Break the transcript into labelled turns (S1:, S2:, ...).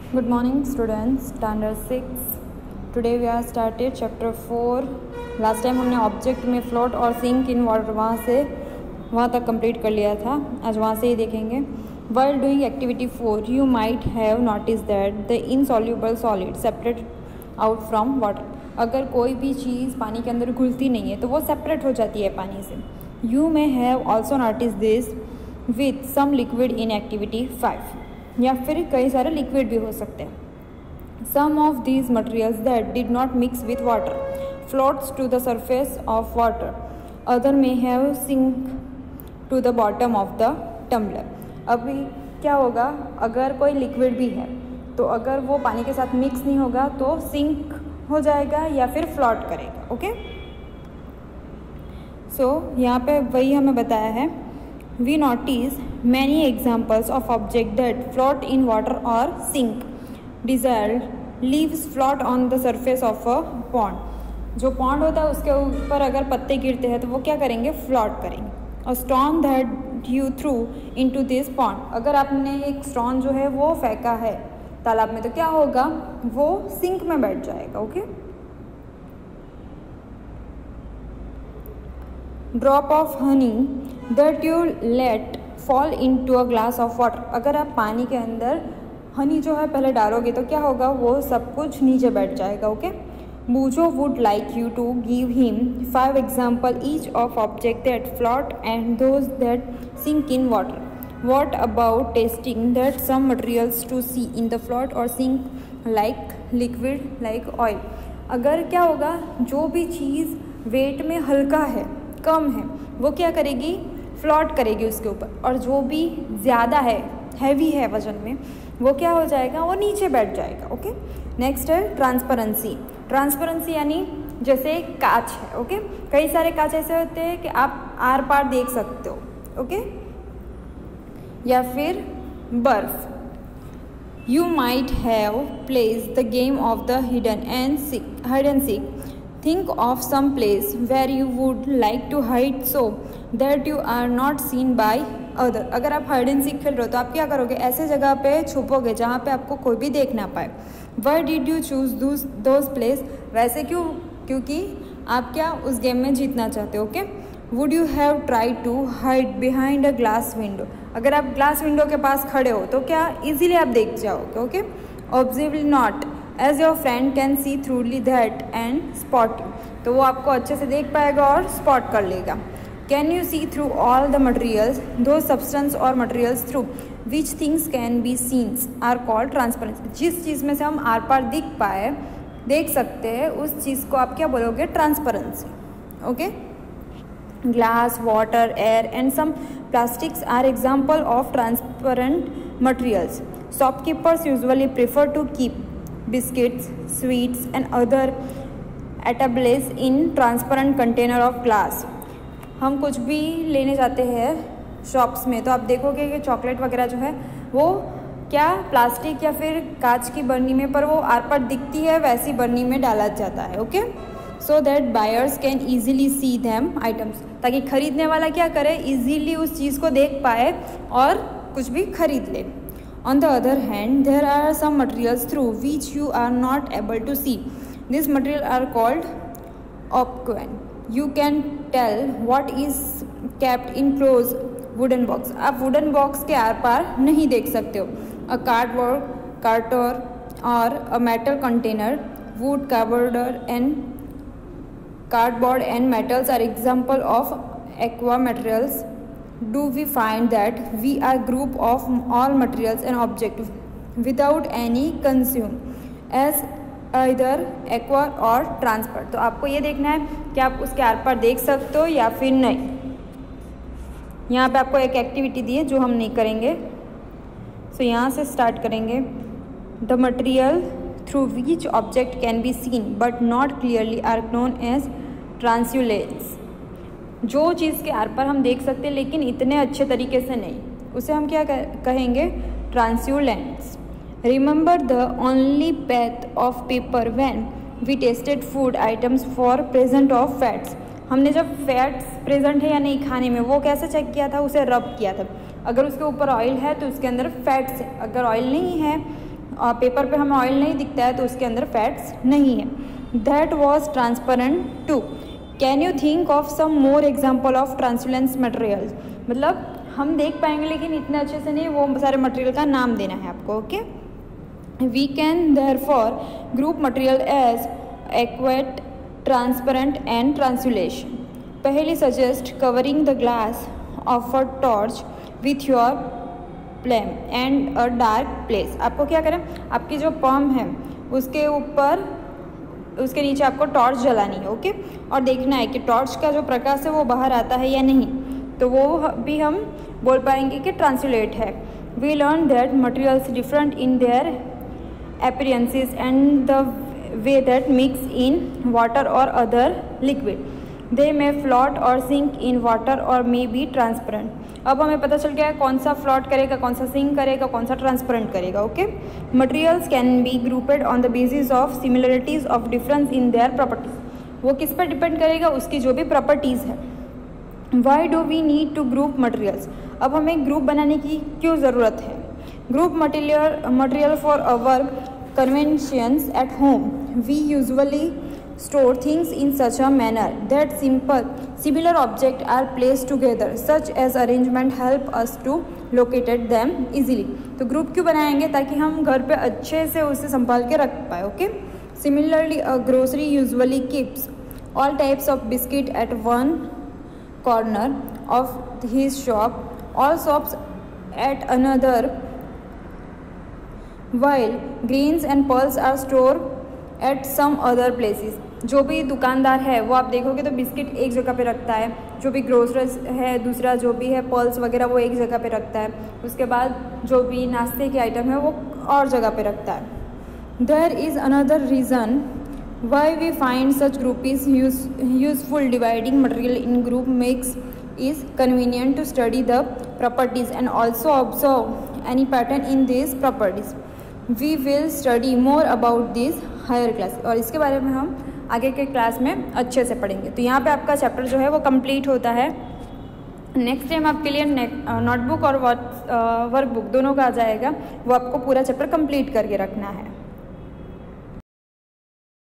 S1: Good morning students, standard 6. Today we are started chapter 4. Last time हमने object में float और sink in water वहाँ तक complete कर लिया था. आज वहाँ से ही देखेंगे. While doing activity 4, you might have noticed that the insoluble solid separate out from water. अगर कोई भी चीज़ पानी के अंदर घुलती नहीं है तो वो सेपरेट हो जाती है पानी से. You may have also noticed this with some liquid in activity 5. या फिर कई सारे लिक्विड भी हो सकते हैं. Some of these materials that did not mix with water floats to the surface of water. Other may have sink to the bottom of the tumbler. अभी क्या होगा, अगर कोई लिक्विड भी है तो अगर वो पानी के साथ मिक्स नहीं होगा तो सिंक हो जाएगा या फिर फ्लोट करेगा. ओके, सो यहाँ पे वही हमें बताया है. We notice many examples of objects that float in water or sink. Dissolved leaves float on the surface of a pond. जो पॉन्ड होता है उसके ऊपर अगर पत्ते गिरते हैं तो वो क्या करेंगे, फ्लोट करेंगे. A stone that you threw into this pond. अगर आपने एक स्टोन जो है वो फेंका है तालाब में तो क्या होगा, वो सिंक में बैठ जाएगा. Okay, drop of honey that you let fall into a glass of water. अगर आप पानी के अंदर हनी जो है पहले डालोगे तो क्या होगा, वो सब कुछ नीचे बैठ जाएगा. Okay, Bujo would like you to give him 5 examples each of objects that float and those that sink in water. What about testing that some materials to see in the float or sink like liquid like oil. अगर क्या होगा, जो भी चीज़ wait में हल्का है, कम है, वो क्या करेगी, फ्लोट करेगी उसके ऊपर. और जो भी ज़्यादा है, हैवी है वजन में, वो क्या हो जाएगा, वो नीचे बैठ जाएगा. ओके, नेक्स्ट है ट्रांसपेरेंसी. ट्रांसपेरेंसी यानी जैसे कांच है. ओके, कई सारे कांच ऐसे होते हैं कि आप आर पार देख सकते हो. ओके, या फिर बर्फ. You might have place the game of the hidden and seek. Think of some place where you would like to hide so that you are not seen by other. अगर आप hide and seek खेल रहे हो तो आप क्या करोगे, ऐसे जगह पे छुपोगे जहाँ पे आपको कोई भी देख ना पाए. Why did you choose those place? वैसे क्यों, क्योंकि आप क्या उस गेम में जीतना चाहते हो. Okay, Would you have tried to hide behind a glass window? अगर आप ग्लास विंडो के पास खड़े हो तो क्या इजीली आप देख जाओगे. Okay, Obviously not, as your friend can see through that and spot you. तो वो आपको अच्छे से देख पाएगा और स्पॉट कर लेगा. Can you see through all the materials? Those substance or materials through which things can be seen are called transparent. जिस चीज़ में से हम आर पार देख सकते हैं उस चीज़ को आप क्या बोलोगे, transparency. Okay, glass, water, air and some plastics are example of transparent materials. Shopkeepers usually prefer to keep biscuits, sweets and other eatables in transparent container of glass. हम कुछ भी लेने जाते हैं शॉप्स में तो आप देखोगे कि चॉकलेट वगैरह जो है वो क्या प्लास्टिक या फिर कांच की बर्नी में, पर वो आर पार दिखती है वैसी बर्नी में डाला जाता है. Okay, so that buyers can easily see them items. ताकि खरीदने वाला क्या करे, ईजिली उस चीज़ को देख पाए और कुछ भी खरीद ले. On the other hand, there are some materials through which you are not able to see. These materials are called opaque. You can tell what is kept in closed wooden box. आप wooden box के are पार नहीं देख सकते हो. A cardboard, carton or a metal container, wood, cardboard and metals are example of aqua materials. Do we find that we are group of all materials and objects without any consume as either aqua or transparent. तो आपको ये देखना है कि आप उसके are पार देख सकते हो या फिर नहीं. यहाँ पे आपको एक एक्टिविटी दी है जो हम नहीं करेंगे. सो यहाँ से स्टार्ट करेंगे. The material through which object can be seen but not clearly are known as translucence. जो चीज़ के आर पर हम देख सकते हैं लेकिन इतने अच्छे तरीके से नहीं, उसे हम क्या कहेंगे, translucence. Remember the only path of paper when we tested food items for present of fats. हमने जब फैट्स प्रेजेंट है या नहीं खाने में वो कैसे चेक किया था, उसे रब किया था. अगर उसके ऊपर ऑयल है तो उसके अंदर फैट्स है, अगर ऑयल नहीं है पेपर पे हमें ऑयल नहीं दिखता है तो उसके अंदर फैट्स नहीं है। That was transparent to. Can you think of some more example of transparent materials. मतलब हम देख पाएंगे लेकिन इतने अच्छे से नहीं, वो सारे मटेरियल का नाम देना है आपको। Okay, we can therefore group material as equate, transparent and translation. पहली suggest covering the glass of a torch with your flame and a dark place. आपको क्या करें, आपकी जो पॉम है उसके ऊपर, उसके नीचे आपको टॉर्च जलानी है। ओके, और देखना है कि टॉर्च का जो प्रकाश है वो बाहर आता है या नहीं, तो वो भी हम बोल पाएंगे कि ट्रांसलेट है। We learn that materials different in their appearances and the way that mix in water और other liquid. They may float और सिंक इन वाटर और मे बी ट्रांसपेरेंट। अब हमें पता चल गया है कौन सा फ्लोट करेगा, कौन सा सिंक करेगा, कौन सा ट्रांसपेरेंट करेगा। Okay, materials can be grouped on the basis of similarities of difference in their properties. वो किस पर डिपेंड करेगा, उसकी जो भी प्रॉपर्टीज़ है। Why do we need to group materials. अब हमें ग्रुप बनाने की क्यों ज़रूरत है। Group material for our conventions at home. We usually store things in such a manner that similar objects are placed together. Such as arrangement help us to locate them easily. तो group क्यों बनाएंगे, ताकि हम घर पे अच्छे से उसे संभाल के रख पाए। Okay, similarly a grocery usually keeps all types of biscuit at one corner of his shop, all shops at another, while grains and pearls are stored at some other places. जो भी दुकानदार है वो आप देखोगे तो बिस्किट एक जगह पे रखता है, जो भी ग्रोसरीज है दूसरा जो भी है पर्ल्स वगैरह वो एक जगह पे रखता है, उसके बाद जो भी नाश्ते के आइटम है वो और जगह पे रखता है। There is another reason why we find such group is useful. Dividing material in group makes is convenient to study the properties and also observe any pattern in this properties. We will study more about this higher class. और इसके बारे में हम आगे के class में अच्छे से पढ़ेंगे। तो यहाँ पे आपका चैप्टर जो है वो कंप्लीट होता है। नेक्स्ट टाइम आपके लिए नोटबुक और वर्कबुक दोनों का आ जाएगा, वो आपको पूरा चैप्टर कंप्लीट करके रखना है।